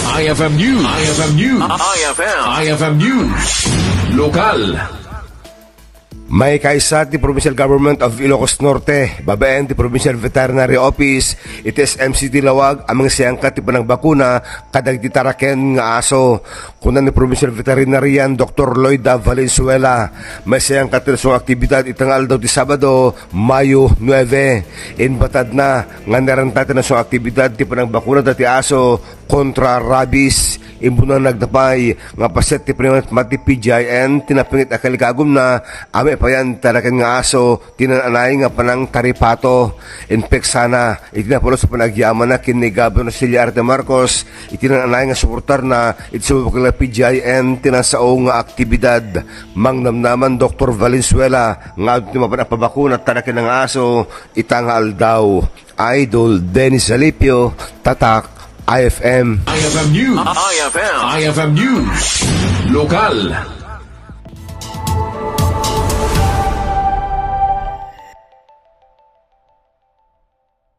IFM News. IFM News. IFM News. Lokal. May kaisat ni Provincial Government of Ilocos Norte, babaen ti Provincial Veterinary Office, itis MCT Lawag, amang siyangkat ti Pannakabakuna, kadag ti taraken nga aso. Kunan ni Provincial Veterinarian Dr. Lloyda Valenzuela, may siyangkat ti nasong aktibidad itangal daw ti Sabado, Mayo 9. Inbatad na, nga narantati nasong aktibidad ti Pannakabakuna dati aso, Kontra, Rabies. Imbunan nagdapay nga paset ti primat mati PGIN tinapingit akalikagum na ame payan taraken nga aso tinananay nga panang taripato infek sana itinapulo sa panagyaman na kini Governor Celia Arte Marcos itinananay nga suportar na itsubukil na PGIN tinasao nga aktibidad mangnamnaman Dr. Valenzuela nga ti mapanapabakuna taraken nga aso itangal daw. Idol Dennis Alipio, Tatak IFM. IFM News. IFM News. Lokal.